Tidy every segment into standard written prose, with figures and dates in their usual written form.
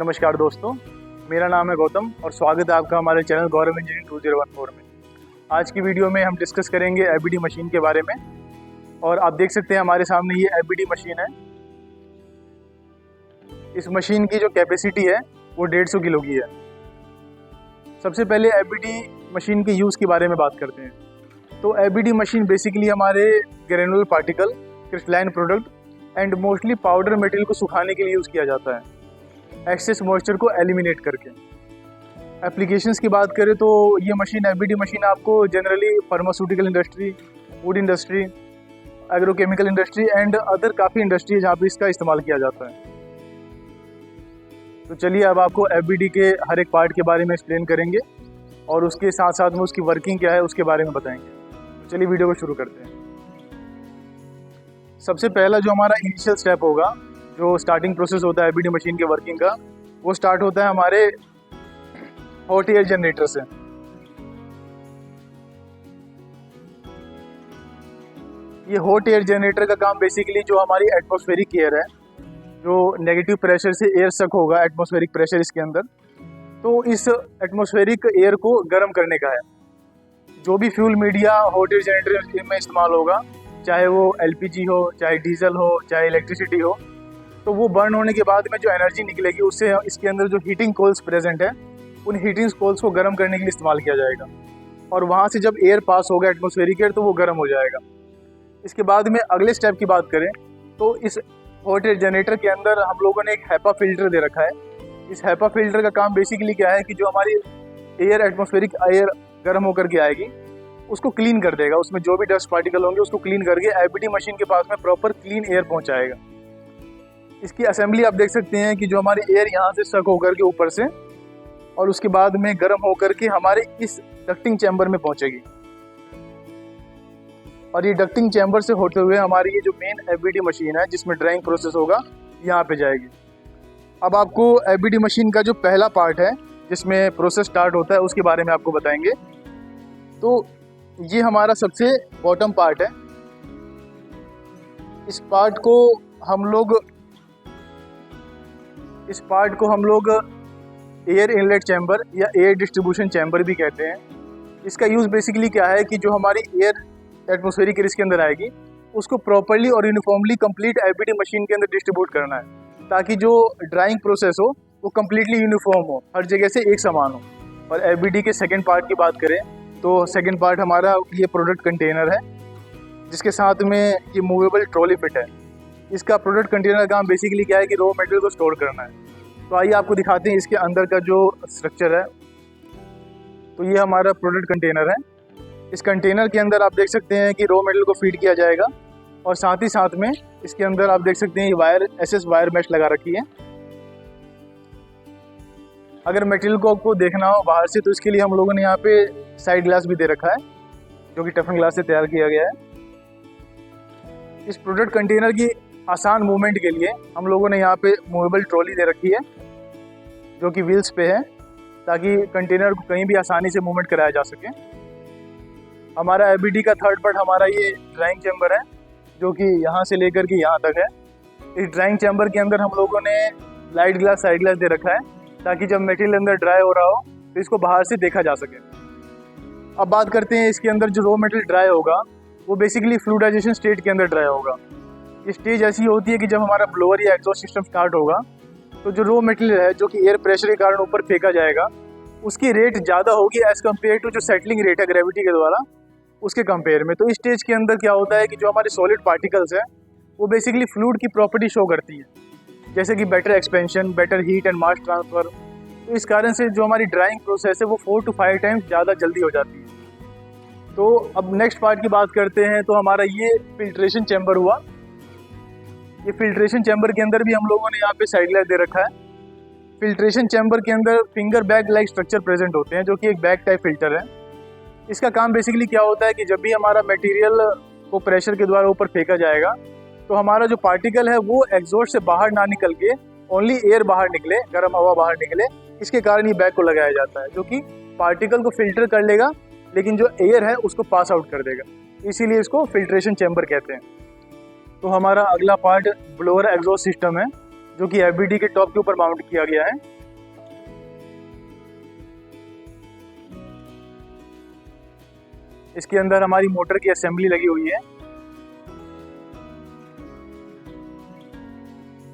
नमस्कार दोस्तों, मेरा नाम है गौतम और स्वागत है आपका हमारे चैनल गौरव इंजीनियरिंग 2014 में। आज की वीडियो में हम डिस्कस करेंगे एबीडी मशीन के बारे में। और आप देख सकते हैं हमारे सामने ये एबीडी मशीन है। इस मशीन की जो कैपेसिटी है वो 150 किलो की है। सबसे पहले एबीडी मशीन के यूज़ के बारे में बात करते हैं। तो एबीडी मशीन बेसिकली हमारे granular particle, crystalline product and mostly powder material को सुखाने के लिए यूज़ किया जाता है, एक्सेस मॉइस्चर को एलिमिनेट करके। एप्लीकेशंस की बात करें तो ये मशीन एबीडी मशीन आपको generally pharmaceutical industry, food industry, agrochemical industry and other काफ़ी इंडस्ट्री है जहाँ पे इसका इस्तेमाल किया जाता है। तो चलिए अब आपको एबीडी के हर एक पार्ट के बारे में एक्सप्लेन करेंगे और उसके साथ साथ में उसकी वर्किंग क्या है उसके बारे में बताएंगे। तो चलिए वीडियो को शुरू करते हैं। सबसे पहला जो हमारा इनिशियल स्टेप होगा, जो स्टार्टिंग प्रोसेस होता है एबीडी मशीन के वर्किंग का, वो स्टार्ट होता है हमारे हॉट एयर जनरेटर से। ये हॉट एयर जनरेटर का काम बेसिकली जो हमारी एटमॉस्फेरिक एयर है, जो नेगेटिव प्रेशर से एयर सक होगा, एटमॉस्फेरिक प्रेशर इसके अंदर, तो इस एटमॉस्फेरिक एयर को गर्म करने का है। जो भी fuel media hot air generator में इस्तेमाल होगा, चाहे वो एलपीजी हो, चाहे डीजल हो, चाहे इलेक्ट्रिसिटी हो, तो वो बर्न होने के बाद में जो एनर्जी निकलेगी उससे इसके अंदर जो हीटिंग कोल्स प्रेजेंट है, उन हीटिंग कोल्स को गर्म करने के लिए इस्तेमाल किया जाएगा। और वहाँ से जब एयर पास होगा, एटमॉस्फेरिक एयर, तो वो गर्म हो जाएगा। इसके बाद में अगले स्टेप की बात करें तो इस हॉट एयर जनरेटर के अंदर हम लोगों ने एक हैपा फिल्टर दे रखा है। इस हैपा फिल्टर का काम बेसिकली क्या है कि जो हमारी एयर, एटमॉस्फेरिक एयर गर्म होकर के आएगी, उसको क्लीन कर देगा। उसमें जो भी डस्ट पार्टिकल होंगे उसको क्लीन करके एबीडी मशीन के पास में प्रॉपर क्लीन एयर पहुँचाएगा। इसकी असेंबली आप देख सकते हैं कि जो हमारी एयर यहाँ से सक होकर के ऊपर से और उसके बाद में गर्म होकर के हमारे इस डक्टिंग चैम्बर में पहुंचेगी। और ये डक्टिंग चैम्बर से होते हुए हमारी ये जो मेन एबीडी मशीन है जिसमें ड्राइंग प्रोसेस होगा, यहाँ पे जाएगी। अब आपको एबीडी मशीन का जो पहला पार्ट है जिसमें प्रोसेस स्टार्ट होता है उसके बारे में आपको बताएंगे। तो ये हमारा सबसे बॉटम पार्ट है। इस पार्ट को हम लोग एयर इनलेट चैम्बर या एयर डिस्ट्रीब्यूशन चैम्बर भी कहते हैं। इसका यूज़ बेसिकली क्या है कि जो हमारी एयर एटमॉस्फेरिक एयर इसके अंदर आएगी, उसको प्रॉपर्ली और यूनिफॉर्मली कंप्लीट एबीडी मशीन के अंदर डिस्ट्रीब्यूट करना है, ताकि जो ड्राइंग प्रोसेस हो वो कम्प्लीटली यूनिफॉर्म हो, हर जगह से एक समान हो। और एबीडी के सेकेंड पार्ट की बात करें तो सेकेंड पार्ट हमारा ये प्रोडक्ट कंटेनर है, जिसके साथ में ये मूवेबल ट्रॉली फिट है। इसका प्रोडक्ट कंटेनर का काम बेसिकली क्या है कि रॉ मटेरियल को स्टोर करना है। तो आइए आपको दिखाते हैं इसके अंदर का जो स्ट्रक्चर है। तो ये हमारा प्रोडक्ट कंटेनर है। इस कंटेनर के अंदर आप देख सकते हैं कि रॉ मटेरियल को फीड किया जाएगा और साथ ही साथ में इसके अंदर आप देख सकते हैं ये वायर, एसएस वायर मैश लगा रखी है। अगर मटेरियल को आपको देखना हो बाहर से तो इसके लिए हम लोगों ने यहाँ पे साइड ग्लास भी दे रखा है, जो कि टफन ग्लास से तैयार किया गया है। इस प्रोडक्ट कंटेनर की आसान मूवमेंट के लिए हम लोगों ने यहाँ पे मूवेबल ट्रॉली दे रखी है, जो कि व्हील्स पे है, ताकि कंटेनर को कहीं भी आसानी से मूवमेंट कराया जा सके। हमारा एबीडी का थर्ड पार्ट हमारा ये ड्राइंग चैम्बर है, जो कि यहाँ से लेकर के यहाँ तक है। इस ड्राइंग चैम्बर के अंदर हम लोगों ने लाइट ग्लास, साइड ग्लास दे रखा है, ताकि जब मटेरियल अंदर ड्राई हो रहा हो तो इसको बाहर से देखा जा सके। अब बात करते हैं इसके अंदर जो रॉ मटेरियल ड्राई होगा, वो बेसिकली फ्लूइडाइजेशन स्टेट के अंदर ड्राई होगा। ये स्टेज ऐसी होती है कि जब हमारा ब्लोअर या एग्जॉस्ट सिस्टम स्टार्ट होगा, तो जो रॉ मटेरियल है जो कि एयर प्रेशर के कारण ऊपर फेंका जाएगा, उसकी रेट ज़्यादा होगी एज कम्पेयर टू जो सेटलिंग रेट है ग्रेविटी के द्वारा, उसके कंपेयर में। तो इस स्टेज के अंदर क्या होता है कि जो हमारे सॉलिड पार्टिकल्स है वो बेसिकली फ्लूइड की प्रॉपर्टी शो करती है, जैसे कि better expansion, better heat and mass transfer. तो इस कारण से जो हमारी ड्राइंग प्रोसेस है वो 4 to 5 टाइम्स ज़्यादा जल्दी हो जाती है। तो अब नेक्स्ट पार्ट की बात करते हैं। तो हमारा ये फिल्ट्रेशन चैम्बर हुआ। ये फिल्ट्रेशन चैम्बर के अंदर भी हम लोगों ने यहाँ पे साइड ग्लास दे रखा है। फिल्ट्रेशन चैम्बर के अंदर finger bag like structure present होते हैं, जो कि एक बैग टाइप फिल्टर है। इसका काम बेसिकली क्या होता है कि जब भी हमारा मटेरियल को प्रेशर के द्वारा ऊपर फेंका जाएगा, तो हमारा जो पार्टिकल है वो एग्जॉस्ट से बाहर ना निकल के ओनली एयर बाहर निकले, गर्म हवा बाहर निकले। इसके कारण ये बैग को लगाया जाता है, जो कि पार्टिकल को फिल्टर कर लेगा, लेकिन जो एयर है उसको पास आउट कर देगा। इसीलिए इसको फिल्ट्रेशन चैम्बर कहते हैं। तो हमारा अगला पार्ट ब्लोअर एग्जॉस्ट सिस्टम है, जो कि एबीडी के टॉप के ऊपर माउंट किया गया है। इसके अंदर हमारी मोटर की असेंबली लगी हुई है।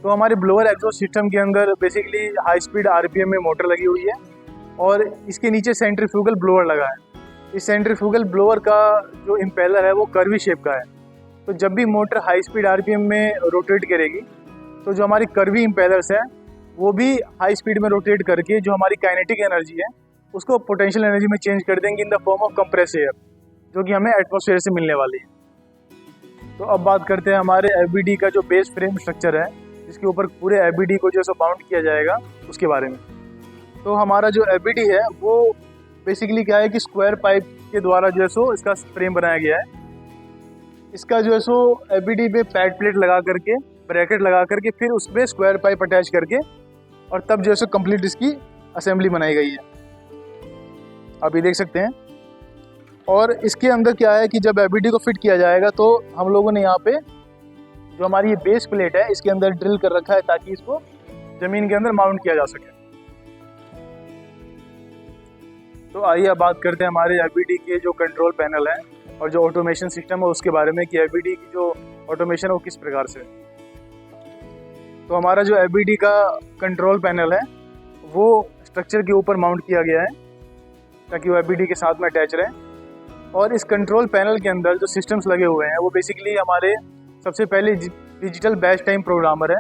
तो हमारे ब्लोअर एग्जॉस्ट सिस्टम के अंदर बेसिकली हाई स्पीड आरपीएम में मोटर लगी हुई है और इसके नीचे सेंट्रीफ्यूगल ब्लोअर लगा है। इस सेंट्रीफ्यूगल ब्लोअर का जो इम्पेलर है वो कर्वी शेप का है। तो जब भी मोटर हाई स्पीड आरपीएम में रोटेट करेगी तो जो हमारी कर्वी इम्पेलर्स है वो भी हाई स्पीड में रोटेट करके जो हमारी काइनेटिक एनर्जी है उसको पोटेंशियल एनर्जी में चेंज कर देंगे in the form of compress air, जो कि हमें एटमॉस्फेयर से मिलने वाली है। तो अब बात करते हैं हमारे एफबीडी का जो बेस फ्रेम स्ट्रक्चर है, जिसके ऊपर पूरे एफबीडी को जो है बाउंड किया जाएगा, उसके बारे में। तो हमारा जो एफबीडी है वो बेसिकली क्या है कि स्क्वायर पाइप के द्वारा जो है सो इसका फ्रेम बनाया गया है। इसका जो है सो एफबीडी पे पैड प्लेट लगा करके, ब्रैकेट लगा करके, फिर उसमें स्क्वायर पाइप अटैच करके और तब जो है सो कंप्लीट इसकी असेंबली बनाई गई है, आप ये देख सकते हैं। और इसके अंदर क्या है कि जब एफबीडी को फिट किया जाएगा तो हम लोगों ने यहाँ पे जो हमारी ये बेस प्लेट है इसके अंदर ड्रिल कर रखा है ताकि इसको ज़मीन के अंदर माउंट किया जा सके। तो आइए अब बात करते हैं हमारे एफबीडी के जो कंट्रोल पैनल है और जो ऑटोमेशन सिस्टम है उसके बारे में कि एफबीडी की जो ऑटोमेशन है वो किस प्रकार से है। तो हमारा जो एफबीडी का कंट्रोल पैनल है वो स्ट्रक्चर के ऊपर माउंट किया गया है ताकि वो एफबीडी के साथ में अटैच रहे। और इस कंट्रोल पैनल के अंदर जो सिस्टम्स लगे हुए हैं वो बेसिकली हमारे सबसे पहले डिजिटल बैच टाइम प्रोग्रामर है,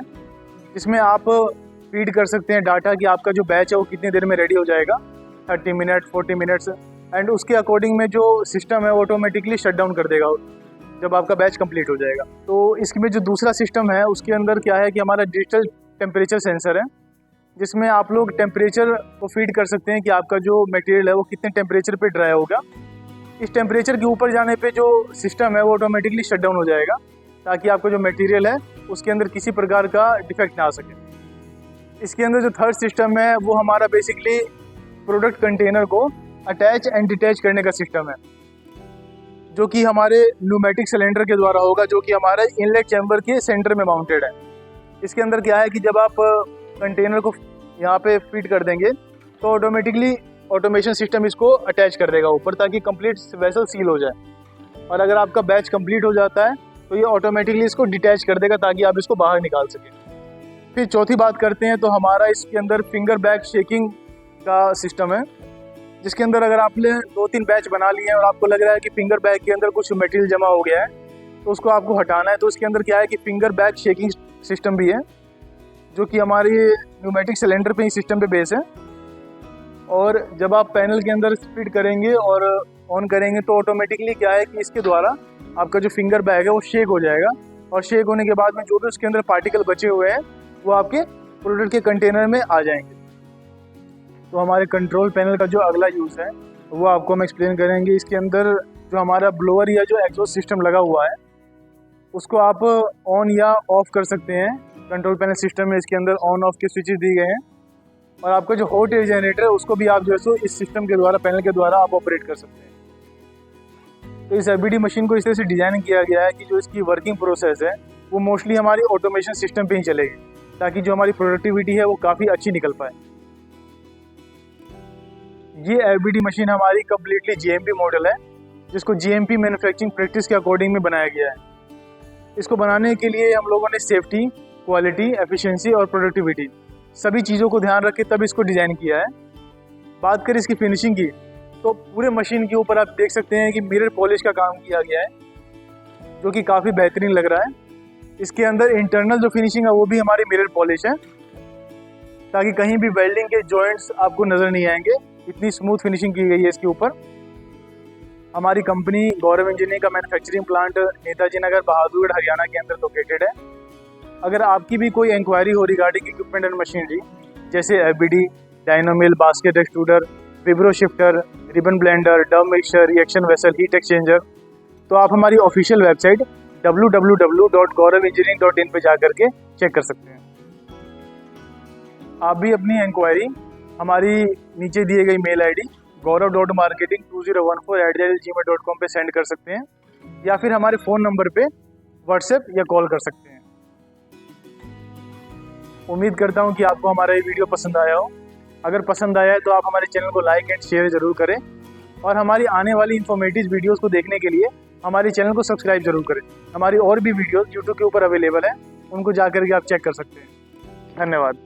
जिसमें आप फीड कर सकते हैं डाटा कि आपका जो बैच है वो कितनी देर में रेडी हो जाएगा, 30 मिनट, 40 मिनट्स, एंड उसके अकॉर्डिंग में जो सिस्टम है वो ऑटोमेटिकली शट डाउन कर देगा जब आपका बैच कंप्लीट हो जाएगा। तो इसमें जो दूसरा सिस्टम है उसके अंदर क्या है कि हमारा डिजिटल टेम्परेचर सेंसर है, जिसमें आप लोग टेम्परेचर को फीड कर सकते हैं कि आपका जो मटेरियल है वो कितने टेम्परेचर पे ड्राई होगा। इस टेम्परेचर के ऊपर जाने पे जो सिस्टम है वो ऑटोमेटिकली शट डाउन हो जाएगा ताकि आपका जो मटेरियल है उसके अंदर किसी प्रकार का डिफेक्ट ना आ सके। इसके अंदर जो थर्ड सिस्टम है वो हमारा बेसिकली प्रोडक्ट कंटेनर को अटैच एंड डिटैच करने का सिस्टम है, जो कि हमारे न्यूमेटिक सिलेंडर के द्वारा होगा, जो कि हमारे इनलेट चैम्बर के सेंटर में माउंटेड है। इसके अंदर क्या है कि जब आप कंटेनर को यहाँ पे फीड कर देंगे तो ऑटोमेटिकली ऑटोमेशन सिस्टम इसको अटैच कर देगा ऊपर ताकि कंप्लीट वेसल सील हो जाए। और अगर आपका बैच कंप्लीट हो जाता है तो ये ऑटोमेटिकली इसको डिटैच कर देगा ताकि आप इसको बाहर निकाल सकें। फिर चौथी बात करते हैं तो हमारा इसके अंदर फिंगर बैग शेकिंग का सिस्टम है, जिसके अंदर अगर आपने 2-3 बैच बना लिए हैं और आपको लग रहा है कि फिंगर बैग के अंदर कुछ मटेरियल जमा हो गया है तो उसको आपको हटाना है। तो इसके अंदर क्या है कि फिंगर बैग शेकिंग सिस्टम भी है, जो कि हमारी न्यूमेटिक सिलेंडर पे ही सिस्टम पे बेस है। और जब आप पैनल के अंदर स्पीड करेंगे और ऑन करेंगे तो ऑटोमेटिकली क्या है कि इसके द्वारा आपका जो फिंगर बैग है वो शेक हो जाएगा और शेक होने के बाद में जो भी उसके अंदर पार्टिकल बचे हुए हैं वो आपके प्रोडक्ट के कंटेनर में आ जाएंगे। तो हमारे कंट्रोल पैनल का जो अगला यूज़ है वो आपको हम एक्सप्लेन करेंगे। इसके अंदर जो हमारा ब्लोअर या जो एग्जॉस्ट सिस्टम लगा हुआ है उसको आप ऑन या ऑफ कर सकते हैं। कंट्रोल पैनल सिस्टम में इसके अंदर ऑन ऑफ के स्विचेस दिए गए हैं और आपका जो हॉट एयर जनरेटर है उसको भी आप जो है सो इस सिस्टम के द्वारा, पैनल के द्वारा आप ऑपरेट कर सकते हैं। तो इस एफबीडी मशीन को इस तरह से डिज़ाइन किया गया है कि जो इसकी वर्किंग प्रोसेस है वो मोस्टली हमारी ऑटोमेशन सिस्टम पे ही चलेगी ताकि जो हमारी प्रोडक्टिविटी है वो काफ़ी अच्छी निकल पाए। ये एफबीडी मशीन हमारी कम्प्लीटली जीएमपी मॉडल है, जिसको जीएमपी मैन्युफैक्चरिंग प्रैक्टिस के अकॉर्डिंग में बनाया गया है। इसको बनाने के लिए हम लोगों ने सेफ्टी, क्वालिटी, एफिशिएंसी और प्रोडक्टिविटी सभी चीज़ों को ध्यान रख के तब इसको डिज़ाइन किया है। बात करें इसकी फिनिशिंग की तो पूरे मशीन के ऊपर आप देख सकते हैं कि मिरर पॉलिश का काम किया गया है, जो कि काफ़ी बेहतरीन लग रहा है। इसके अंदर इंटरनल जो फिनिशिंग है वो भी हमारी मिरर पॉलिश है ताकि कहीं भी वेल्डिंग के जॉइंट्स आपको नज़र नहीं आएंगे, इतनी स्मूथ फिनिशिंग की गई है इसके ऊपर। हमारी कंपनी गौरव इंजीनियरिंग का मैन्युफैक्चरिंग प्लांट नेताजी नगर, बहादुरगढ़, हरियाणा के अंदर लोकेटेड है। अगर आपकी भी कोई इंक्वायरी हो रिगार्डिंग इक्विपमेंट एंड मशीनरी जैसे एफबीडी, डायनामिल, basket extruder, vibro sifter, ribbon blender, डब mixer, reaction vessel, heat exchanger, तो आप हमारी ऑफिशियल वेबसाइट www.gauravengineering.in पे जा करके चेक कर सकते हैं। आप भी अपनी इंक्वायरी हमारी नीचे दिए गई मेल आईडी gaurav.marketing2014@gmail.com पे सेंड कर सकते हैं या फिर हमारे फ़ोन नंबर पे व्हाट्सएप या कॉल कर सकते हैं। उम्मीद करता हूँ कि आपको हमारा ये वीडियो पसंद आया हो। अगर पसंद आया है तो आप हमारे चैनल को लाइक एंड शेयर ज़रूर करें और हमारी आने वाली इन्फॉर्मेटिव वीडियोस को देखने के लिए हमारे चैनल को सब्सक्राइब जरूर करें। हमारी और भी वीडियोस यूट्यूब के ऊपर अवेलेबल है, उनको जा करके आप चेक कर सकते हैं। धन्यवाद।